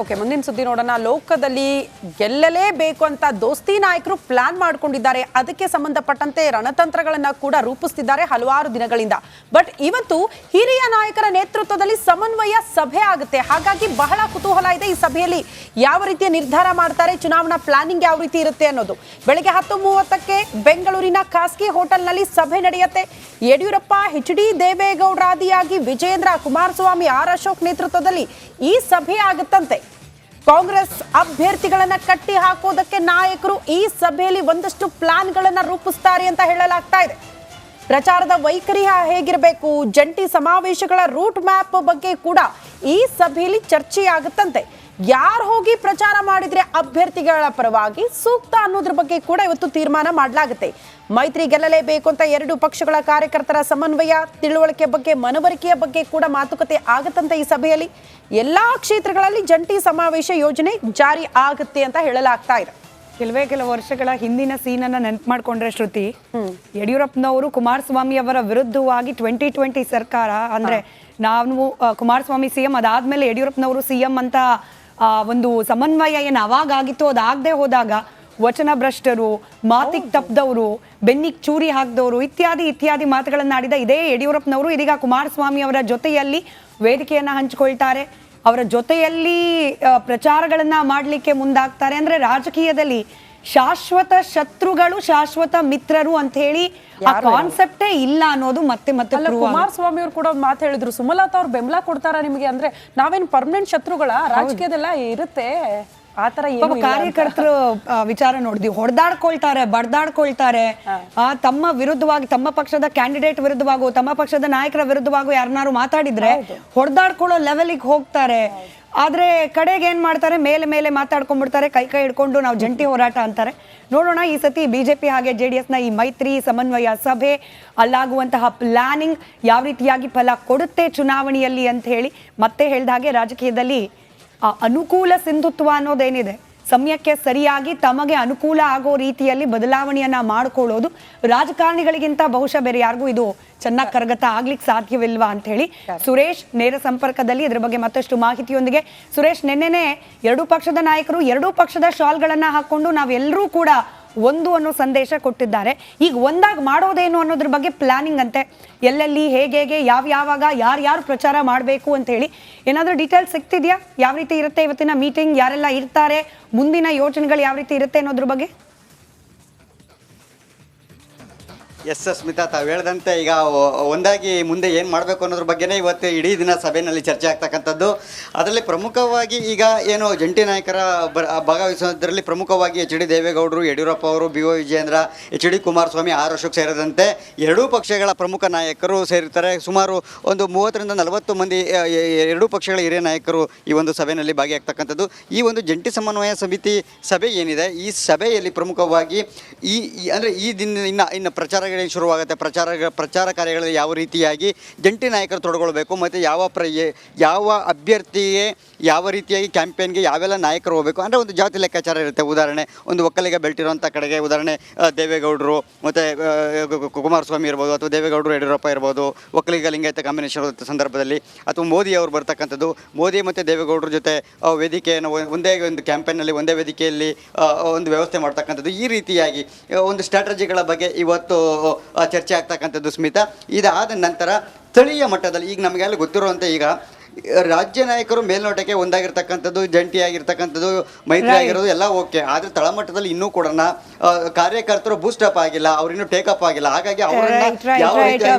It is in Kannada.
ಓಕೆ, ಮುಂದಿನ ಸುದ್ದಿ ನೋಡೋಣ. ಲೋಕದಲ್ಲಿ ಗೆಲ್ಲಲೇಬೇಕು ಅಂತ ದೋಸ್ತಿ ನಾಯಕರು ಪ್ಲಾನ್ ಮಾಡ್ಕೊಂಡಿದ್ದಾರೆ. ಅದಕ್ಕೆ ಸಂಬಂಧಪಟ್ಟಂತೆ ರಣತಂತ್ರಗಳನ್ನ ಕೂಡ ರೂಪಿಸ್ತಿದ್ದಾರೆ ಹಲವಾರು ದಿನಗಳಿಂದ. ಬಟ್ ಇವತ್ತು ಹಿರಿಯ ನಾಯಕರ ನೇತೃತ್ವದಲ್ಲಿ ಸಮನ್ವಯ ಸಭೆ ಆಗುತ್ತೆ. ಹಾಗಾಗಿ ಬಹಳ ಕುತೂಹಲ ಇದೆ. ಈ ಸಭೆಯಲ್ಲಿ ಯಾವ ರೀತಿಯ ನಿರ್ಧಾರ ಮಾಡ್ತಾರೆ, ಚುನಾವಣಾ ಪ್ಲಾನಿಂಗ್ ಯಾವ ರೀತಿ ಇರುತ್ತೆ ಅನ್ನೋದು. ಬೆಳಗ್ಗೆ 10:30ಕ್ಕೆ ಬೆಂಗಳೂರಿನ ಖಾಸಗಿ ಹೋಟೆಲ್ನಲ್ಲಿ ಸಭೆ ನಡೆಯುತ್ತೆ. ಯಡಿಯೂರಪ್ಪ, ಎಚ್.ಡಿ. ದೇವೇಗೌಡರ ಆದಿಯಾಗಿ ವಿಜೇಂದ್ರ, ಕುಮಾರಸ್ವಾಮಿ, ಆರ್ ಅಶೋಕ್ ನೇತೃತ್ವದಲ್ಲಿ ಈ ಸಭೆ ಆಗುತ್ತಂತೆ. ಕಾಂಗ್ರೆಸ್ ಅಭ್ಯರ್ಥಿಗಳನ್ನ ಕಟ್ಟಿ ಹಾಕೋದಕ್ಕೆ ನಾಯಕರು ಈ ಸಭೆಯಲ್ಲಿ ಒಂದಷ್ಟು ಪ್ಲಾನ್ಗಳನ್ನ ರೂಪಿಸ್ತಾರೆ ಅಂತ ಹೇಳಲಾಗ್ತಾ ಇದೆ. ಪ್ರಚಾರದ ವೈಖರಿ ಹೇಗಿರಬೇಕು, ಜಂಟಿ ಸಮಾವೇಶಗಳ ರೂಟ್ ಮ್ಯಾಪ್ ಬಗ್ಗೆ ಕೂಡ ಈ ಸಭೆಯಲ್ಲಿ ಚರ್ಚೆ ಆಗುತ್ತಂತೆ. ಯಾರು ಹೋಗಿ ಪ್ರಚಾರ ಮಾಡಿದ್ರೆ ಅಭ್ಯರ್ಥಿಗಳ ಪರವಾಗಿ ಸೂಕ್ತ ಅನ್ನೋದ್ರ ಬಗ್ಗೆ ಕೂಡ ಇವತ್ತು ತೀರ್ಮಾನ ಮಾಡಲಾಗುತ್ತೆ. ಮೈತ್ರಿ ಗೆಲ್ಲಲೇಬೇಕು ಅಂತ ಎರಡು ಪಕ್ಷಗಳ ಕಾರ್ಯಕರ್ತರ ಸಮನ್ವಯ, ತಿಳುವಳಿಕೆ ಬಗ್ಗೆ, ಮನವರಿಕೆಯ ಬಗ್ಗೆ ಕೂಡ ಮಾತುಕತೆ ಆಗುತ್ತಂತೆ. ಈ ಸಭೆಯಲ್ಲಿ ಎಲ್ಲಾ ಕ್ಷೇತ್ರಗಳಲ್ಲಿ ಜಂಟಿ ಸಮಾವೇಶ ಯೋಜನೆ ಜಾರಿ ಆಗುತ್ತೆ ಅಂತ ಹೇಳಲಾಗ್ತಾ ಇದೆ. ಕೆಲವು ವರ್ಷಗಳ ಹಿಂದಿನ ಸೀನನ್ನ ನೆನಪು ಮಾಡ್ಕೊಂಡ್ರೆ ಶ್ರುತಿ, ಯಡಿಯೂರಪ್ಪನವರು ಕುಮಾರಸ್ವಾಮಿ ಅವರ ವಿರುದ್ಧವಾಗಿ 2020 ಸರ್ಕಾರ ಅಂದ್ರೆ ನಾವು ಕುಮಾರಸ್ವಾಮಿ ಸಿಎಂ, ಅದಾದ್ಮೇಲೆ ಯಡಿಯೂರಪ್ಪನವರು ಸಿಎಂ ಅಂತ ಒಂದು ಸಮನ್ವಯ ಏನು ಅವಾಗ ಆಗಿತ್ತು, ಅದಾಗದೆ ಹೋದಾಗ ವಚನ ಭ್ರಷ್ಟರು, ಮಾತಿಗೆ ತಪ್ಪದವರು, ಬೆನ್ನಿಗೆ ಚೂರಿ ಹಾಕಿದವರು ಇತ್ಯಾದಿ ಮಾತುಗಳನ್ನಾಡಿದ ಇದೇ ಯಡಿಯೂರಪ್ಪನವರು ಇದೀಗ ಕುಮಾರಸ್ವಾಮಿ ಅವರ ಜೊತೆಯಲ್ಲಿ ವೇದಿಕೆಯನ್ನ ಹಂಚಿಕೊಳ್ತಾರೆ. ಅವರ ಜೊತೆಯಲ್ಲಿ ಪ್ರಚಾರಗಳನ್ನ ಮಾಡಲಿಕ್ಕೆ ಮುಂದಾಗ್ತಾರೆ. ಅಂದ್ರೆ ರಾಜಕೀಯದಲ್ಲಿ ಶಾಶ್ವತ ಶತ್ರುಗಳು, ಶಾಶ್ವತ ಮಿತ್ರರು ಅಂತ ಹೇಳಿ ಆ ಕಾನ್ಸೆಪ್ಟೇ ಇಲ್ಲ ಅನ್ನೋದು ಮತ್ತೆ ಕುಮಾರಸ್ವಾಮಿ ಅವರು ಕೂಡ ಒಂದು ಮಾತು ಹೇಳಿದ್ರು, ಸುಮಲತಾ ಅವ್ರು ಬೆಂಬಲ ಕೊಡ್ತಾರ ನಿಮಗೆ, ಅಂದ್ರೆ ನಾವೇನು ಪರ್ಮನೆಂಟ್ ಶತ್ರುಗಳ, ರಾಜಕೀಯದೆಲ್ಲ ಇರುತ್ತೆ ಆತರ. ಕಾರ್ಯಕರ್ತರು ವಿಚಾರ ನೋಡಿದ್ವಿ, ಹೊಡೆದಾಡ್ಕೊಳ್ತಾರೆ, ಬಡ್ದಾಡ್ಕೊಳ್ತಾರೆ, ತಮ್ಮ ವಿರುದ್ಧವಾಗಿ, ತಮ್ಮ ಪಕ್ಷದ ಕ್ಯಾಂಡಿಡೇಟ್ ವಿರುದ್ಧವಾಗೋ, ತಮ್ಮ ಪಕ್ಷದ ನಾಯಕರ ವಿರುದ್ಧವಾಗೋ ಯಾರನ್ನಾರು ಮಾತಾಡಿದ್ರೆ ಹೊಡೆದಾಡ್ಕೊಳ್ಳೋ ಲೆವೆಲಿಗೆ ಹೋಗ್ತಾರೆ. ಆದ್ರೆ ಕಡೆಗೆ ಏನ್ ಮಾಡ್ತಾರೆ, ಮೇಲೆ ಮಾತಾಡ್ಕೊಂಡ್ಬಿಡ್ತಾರೆ, ಕೈ ಹಿಡ್ಕೊಂಡು ನಾವು ಜಂಟಿ ಹೋರಾಟ ಅಂತಾರೆ. ನೋಡೋಣ ಈ ಸತಿ ಬಿಜೆಪಿ ಹಾಗೆ JDS ನ ಈ ಮೈತ್ರಿ ಸಮನ್ವಯ ಸಭೆ, ಅಲ್ಲಾಗುವಂತಹ ಪ್ಲಾನಿಂಗ್ ಯಾವ ರೀತಿಯಾಗಿ ಫಲ ಕೊಡುತ್ತೆ ಚುನಾವಣೆಯಲ್ಲಿ ಅಂತ ಹೇಳಿ. ಮತ್ತೆ ಹೇಳ್ದ ಹಾಗೆ ರಾಜಕೀಯದಲ್ಲಿ ಅನುಕೂಲ ಸಿಂಧುತ್ವ ಅನ್ನೋದೇನಿದೆ, ಸಮಯಕ್ಕೆ ಸರಿಯಾಗಿ ತಮಗೆ ಅನುಕೂಲ ಆಗೋ ರೀತಿಯಲ್ಲಿ ಬದಲಾವಣೆಯನ್ನ ಮಾಡ್ಕೊಳ್ಳೋದು ರಾಜಕಾರಣಿಗಳಿಗಿಂತ ಬಹುಶಃ ಬೇರೆ ಯಾರಿಗೂ ಇದು ಚೆನ್ನಾಗಿ ಕರಗತ ಆಗ್ಲಿಕ್ಕೆ ಸಾಧ್ಯವಿಲ್ವಾ ಅಂತ ಹೇಳಿ ಸುರೇಶ್ ನೇರ ಸಂಪರ್ಕದಲ್ಲಿ ಇದ್ರ ಬಗ್ಗೆ ಮತ್ತಷ್ಟು ಮಾಹಿತಿಯೊಂದಿಗೆ. ಸುರೇಶ್, ನಿನ್ನೆನೆ ಎರಡೂ ಪಕ್ಷದ ನಾಯಕರು ಎರಡೂ ಪಕ್ಷದ ಶಾಲ್ಗಳನ್ನ ಹಾಕೊಂಡು ನಾವೆಲ್ಲರೂ ಕೂಡ ಒಂದು ಅನ್ನೋ ಸಂದೇಶ ಕೊಟ್ಟಿದ್ದಾರೆ. ಈಗ ಒಂದಾಗಿ ಮಾಡೋದೇನು ಅನ್ನೋದ್ರ ಬಗ್ಗೆ ಪ್ಲಾನಿಂಗ್ ಅಂತೆ, ಎಲ್ಲೆಲ್ಲಿ ಹೇಗೆ ಯಾವಾಗ ಯಾರು ಪ್ರಚಾರ ಮಾಡಬೇಕು ಅಂತ ಹೇಳಿ ಏನಾದರೂ ಡೀಟೇಲ್ಸ್ ಸಿಗ್ತಿದ್ಯಾ? ಯಾವ ರೀತಿ ಇರುತ್ತೆ ಇವತ್ತಿನ ಮೀಟಿಂಗ್, ಯಾರೆಲ್ಲ ಇರ್ತಾರೆ, ಮುಂದಿನ ಯೋಜನೆಗಳು ಯಾವ ರೀತಿ ಇರುತ್ತೆ ಅನ್ನೋದ್ರ ಬಗ್ಗೆ? ಎಸ್ ಸ್ಮಿತಾ, ತಾವು ಹೇಳ್ದಂತೆ ಈಗ ಒಂದಾಗಿ ಮುಂದೆ ಏನು ಮಾಡಬೇಕು ಅನ್ನೋದ್ರ ಬಗ್ಗೆನೇ ಇವತ್ತು ಇಡೀ ದಿನ ಸಭೆಯಲ್ಲಿ ಚರ್ಚೆ ಆಗ್ತಕ್ಕಂಥದ್ದು. ಅದರಲ್ಲಿ ಪ್ರಮುಖವಾಗಿ ಈಗ ಏನು ಜಂಟಿ ನಾಯಕರ ಭಾಗವಹಿಸೋದ್ರಲ್ಲಿ ಪ್ರಮುಖವಾಗಿ ಎಚ್.ಡಿ. ದೇವೇಗೌಡರು, ಯಡಿಯೂರಪ್ಪ ಅವರು, BO Vijendra, H D. Kumaraswamy, R Ashok ಸೇರಿದಂತೆ ಎರಡೂ ಪಕ್ಷಗಳ ಪ್ರಮುಖ ನಾಯಕರು ಸೇರಿರ್ತಾರೆ. ಸುಮಾರು ಒಂದು 30ರಿಂದ 40 ಮಂದಿ ಎರಡೂ ಪಕ್ಷಗಳ ಹಿರಿಯ ನಾಯಕರು ಈ ಒಂದು ಸಭೆಯಲ್ಲಿ ಭಾಗಿಯಾಗ್ತಕ್ಕಂಥದ್ದು. ಈ ಒಂದು ಜಂಟಿ ಸಮನ್ವಯ ಸಮಿತಿ ಸಭೆ ಏನಿದೆ, ಈ ಸಭೆಯಲ್ಲಿ ಪ್ರಮುಖವಾಗಿ ಅಂದರೆ ಈ ದಿನ ಇನ್ನು ಪ್ರಚಾರಗಳಿಗೆ ಶುರುವಾಗುತ್ತೆ. ಪ್ರಚಾರ ಕಾರ್ಯಗಳಲ್ಲಿ ಯಾವ ರೀತಿಯಾಗಿ ಜಂಟಿ ನಾಯಕರು ತೊಡಗೊಳ್ಬೇಕು ಮತ್ತು ಯಾವ ಅಭ್ಯರ್ಥಿಗೆ ಯಾವ ರೀತಿಯಾಗಿ ಕ್ಯಾಂಪೇನ್ಗೆ ಯಾವೆಲ್ಲ ನಾಯಕರು ಹೋಗಬೇಕು ಅಂದರೆ ಒಂದು ಜಾತಿ ಲೆಕ್ಕಾಚಾರ ಇರುತ್ತೆ. ಉದಾಹರಣೆ, ಒಂದು ಒಕ್ಕಲಿಗ ಬೆಲ್ಟ್ ಇರುವಂಥ ಕಡೆಗೆ ಉದಾಹರಣೆ ದೇವೇಗೌಡರು ಮತ್ತು ಕುಮಾರಸ್ವಾಮಿ ಇರ್ಬೋದು, ಅಥವಾ ದೇವೇಗೌಡರು ಯಡಿಯೂರಪ್ಪ ಇರ್ಬೋದು, ಒಕ್ಕಲಿಗ ಲಿಂಗಾಯತ ಕಾಂಬಿನೇಷನ್ ಸಂದರ್ಭದಲ್ಲಿ, ಅಥವಾ ಮೋದಿ ಅವರು ಬರ್ತಕ್ಕಂಥದ್ದು, ಮೋದಿ ಮತ್ತು ದೇವೇಗೌಡರ ಜೊತೆ ವೇದಿಕೆಯನ್ನು ಒಂದೇ ಒಂದು ಕ್ಯಾಂಪೇನ್ನಲ್ಲಿ ಒಂದೇ ವೇದಿಕೆಯಲ್ಲಿ ಒಂದು ವ್ಯವಸ್ಥೆ ಮಾಡ್ತಕ್ಕಂಥದ್ದು. ಈ ರೀತಿಯಾಗಿ ಒಂದು ಸ್ಟ್ರಾಟಜಿಗಳ ಬಗ್ಗೆ ಇವತ್ತು ಚರ್ಚೆ ಆಗ್ತಕ್ಕಂಥದ್ದು ಸ್ಮಿತಾ. ಇದಾದ ನಂತರ ಸ್ಥಳೀಯ ಮಟ್ಟದಲ್ಲಿ ಈಗ ನಮಗೆಲ್ಲ ಗೊತ್ತಿರುವಂತೆ ಈಗ ರಾಜ್ಯ ನಾಯಕರು ಮೇಲ್ನೋಟಕ್ಕೆ ಒಂದಾಗಿರ್ತಕ್ಕಂಥದ್ದು, ಜಂಟಿಯಾಗಿರ್ತಕ್ಕಂಥದ್ದು, ಮೈತ್ರಿ ಆಗಿರೋದು ಎಲ್ಲ ಓಕೆ. ಆದರೆ ತಳಮಟ್ಟದಲ್ಲಿ ಇನ್ನೂ ಕೂಡ ಕಾರ್ಯಕರ್ತರು ಬೂಸ್ಟಪ್ ಆಗಿಲ್ಲ, ಅವ್ರು ಇನ್ನೂ ಟೇಕಪ್ ಆಗಿಲ್ಲ. ಹಾಗಾಗಿ ಅವರನ್ನ ಯಾವ